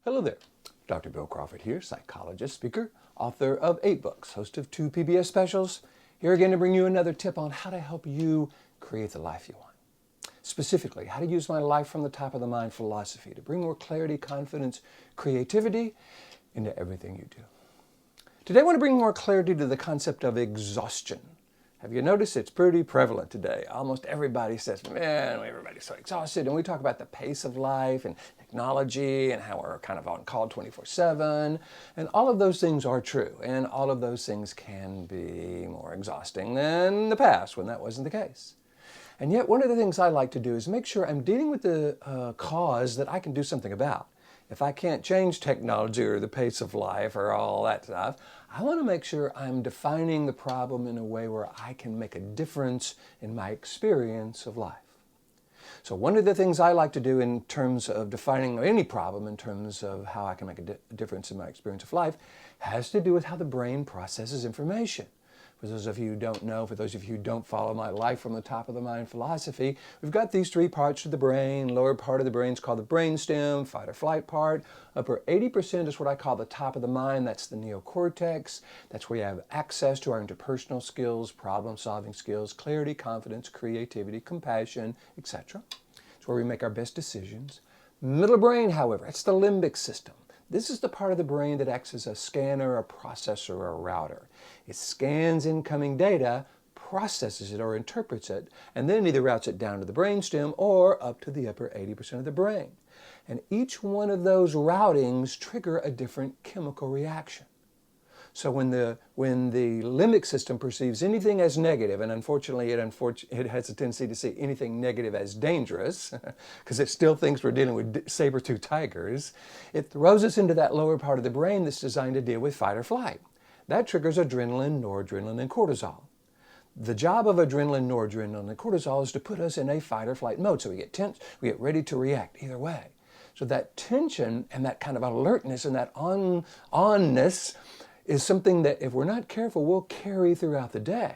Hello there. Dr. Bill Crawford here, psychologist, speaker, author of 8 books, host of 2 PBS specials, here again to bring you another tip on how to help you create the life you want. Specifically, how to use my life from the top of the mind philosophy to bring more clarity, confidence, creativity into everything you do. Today I want to bring more clarity to the concept of exhaustion. Have you noticed it's pretty prevalent today? Almost everybody says, man, everybody's so exhausted. And we talk about the pace of life and technology and how we're kind of on call 24/7. And all of those things are true. And all of those things can be more exhausting than the past when that wasn't the case. And yet one of the things I like to do is make sure I'm dealing with the cause that I can do something about. If I can't change technology or the pace of life or all that stuff, I want to make sure I'm defining the problem in a way where I can make a difference in my experience of life. So one of the things I like to do in terms of defining any problem in terms of how I can make a difference in my experience of life has to do with how the brain processes information. For those of you who don't know, for those of you who don't follow my life from the top of the mind philosophy, we've got these 3 parts of the brain. Lower part of the brain is called the brainstem, fight or flight part. Upper 80% is what I call the top of the mind. That's the neocortex. That's where you have access to our interpersonal skills, problem-solving skills, clarity, confidence, creativity, compassion, etc. It's where we make our best decisions. Middle brain, however, it's the limbic system. This is the part of the brain that acts as a scanner, a processor, or a router. It scans incoming data, processes it or interprets it, and then either routes it down to the brainstem or up to the upper 80% of the brain. And each one of those routings trigger a different chemical reaction. So when the limbic system perceives anything as negative, and unfortunately it has a tendency to see anything negative as dangerous, because it still thinks we're dealing with saber-toothed tigers, it throws us into that lower part of the brain that's designed to deal with fight or flight. That triggers adrenaline, noradrenaline, and cortisol. The job of adrenaline, noradrenaline, and cortisol is to put us in a fight or flight mode. So we get tense, we get ready to react either way. So that tension and that kind of alertness and that onness is something that if we're not careful, we'll carry throughout the day.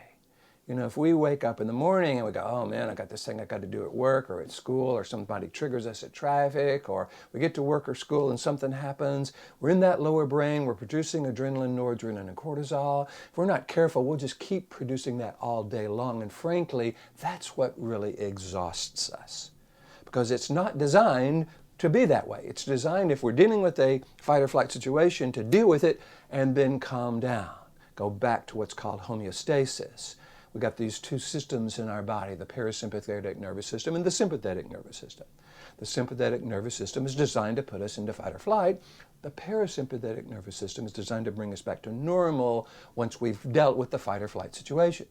You know, if we wake up in the morning and we go, oh man, I got this thing I got to do at work or at school, or somebody triggers us at traffic, or we get to work or school and something happens, we're in that lower brain, we're producing adrenaline, noradrenaline, and cortisol. If we're not careful, we'll just keep producing that all day long. And frankly, that's what really exhausts us, because it's not designed to be that way. It's designed, if we're dealing with a fight or flight situation, to deal with it and then calm down. Go back to what's called homeostasis. We've got these 2 systems in our body, the parasympathetic nervous system and the sympathetic nervous system. The sympathetic nervous system is designed to put us into fight or flight. The parasympathetic nervous system is designed to bring us back to normal once we've dealt with the fight or flight situation.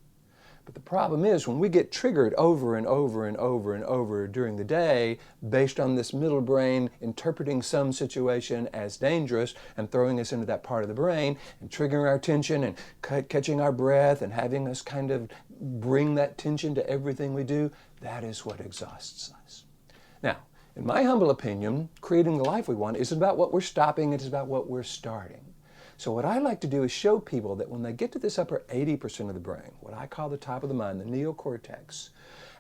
But the problem is when we get triggered over and over and over and over during the day based on this middle brain interpreting some situation as dangerous and throwing us into that part of the brain and triggering our tension and catching our breath and having us kind of bring that tension to everything we do, that is what exhausts us. Now, in my humble opinion, creating the life we want isn't about what we're stopping, it's about what we're starting. So what I like to do is show people that when they get to this upper 80% of the brain, what I call the top of the mind, the neocortex,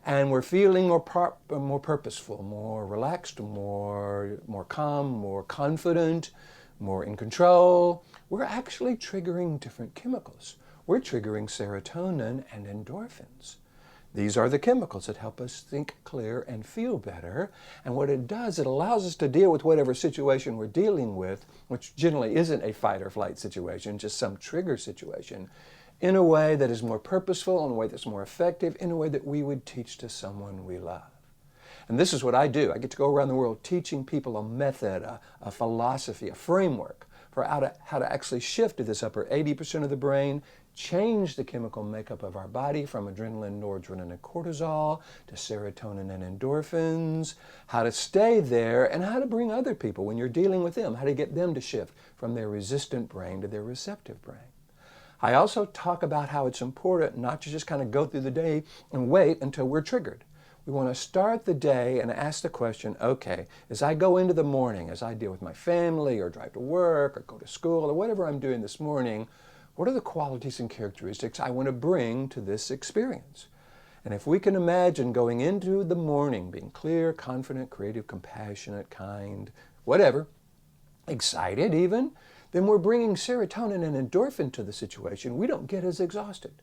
and we're feeling more purposeful, more relaxed, more calm, more confident, more in control, we're actually triggering different chemicals. We're triggering serotonin and endorphins. These are the chemicals that help us think clear and feel better. And what it does, it allows us to deal with whatever situation we're dealing with, which generally isn't a fight or flight situation, just some trigger situation, in a way that is more purposeful, in a way that's more effective, in a way that we would teach to someone we love. And this is what I do. I get to go around the world teaching people a method, a philosophy, a framework for how to actually shift to this upper 80% of the brain, change the chemical makeup of our body from adrenaline, noradrenaline, and cortisol to serotonin and endorphins, how to stay there, and how to bring other people, when you're dealing with them, how to get them to shift from their resistant brain to their receptive brain. I also talk about how it's important not to just kind of go through the day and wait until we're triggered. We want to start the day and ask the question, okay, as I go into the morning, as I deal with my family or drive to work or go to school or whatever I'm doing this morning, what are the qualities and characteristics I want to bring to this experience? And if we can imagine going into the morning being clear, confident, creative, compassionate, kind, whatever, excited even, then we're bringing serotonin and endorphin to the situation. We don't get as exhausted.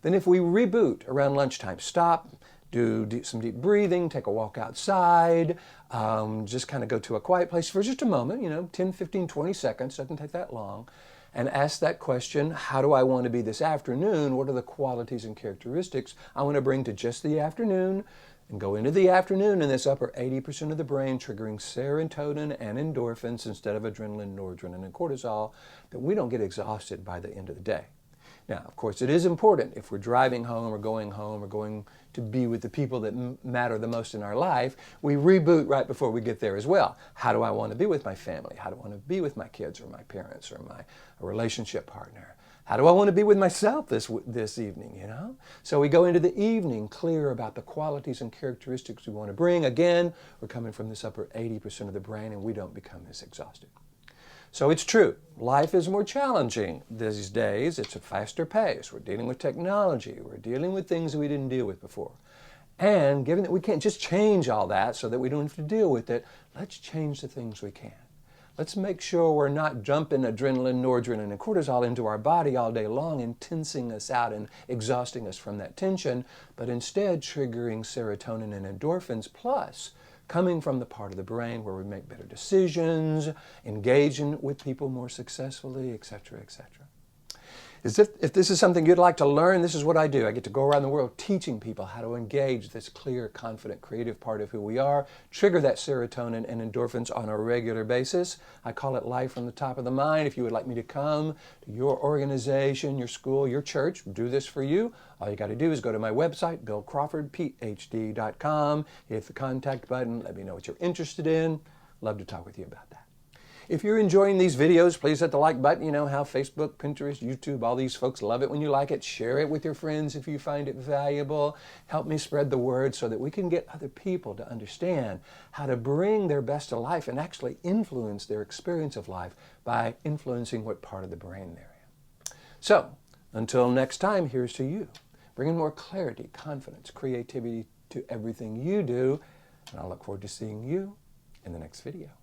Then if we reboot around lunchtime, stop, do some deep breathing, take a walk outside, just kind of go to a quiet place for just a moment, 10, 15, 20 seconds, doesn't take that long, and ask that question, how do I want to be this afternoon? What are the qualities and characteristics I want to bring to just the afternoon? And go into the afternoon in this upper 80% of the brain, triggering serotonin and endorphins instead of adrenaline, noradrenaline, and cortisol, that we don't get exhausted by the end of the day. Now, of course, it is important if we're driving home or going to be with the people that matter the most in our life, we reboot right before we get there as well. How do I want to be with my family? How do I want to be with my kids or my parents or my relationship partner? How do I want to be with myself this evening, So we go into the evening clear about the qualities and characteristics we want to bring. Again, we're coming from this upper 80% of the brain and we don't become as exhausted. So it's true, life is more challenging these days. It's a faster pace. We're dealing with technology. We're dealing with things we didn't deal with before. And given that we can't just change all that so that we don't have to deal with it, let's change the things we can. Let's make sure we're not dumping adrenaline, noradrenaline, and cortisol into our body all day long and tensing us out and exhausting us from that tension, but instead triggering serotonin and endorphins, plus coming from the part of the brain where we make better decisions, engaging with people more successfully, etc., etc. If this is something you'd like to learn, this is what I do. I get to go around the world teaching people how to engage this clear, confident, creative part of who we are, trigger that serotonin and endorphins on a regular basis. I call it life from the top of the mind. If you would like me to come to your organization, your school, your church, do this for you, all you got to do is go to my website, BillCrawfordPhD.com, hit the contact button, let me know what you're interested in. Love to talk with you about that. If you're enjoying these videos, please hit the like button. You know how Facebook, Pinterest, YouTube, all these folks love it when you like it. Share it with your friends if you find it valuable. Help me spread the word so that we can get other people to understand how to bring their best to life and actually influence their experience of life by influencing what part of the brain they're in. So, until next time, here's to you. Bringing more clarity, confidence, creativity to everything you do. And I look forward to seeing you in the next video.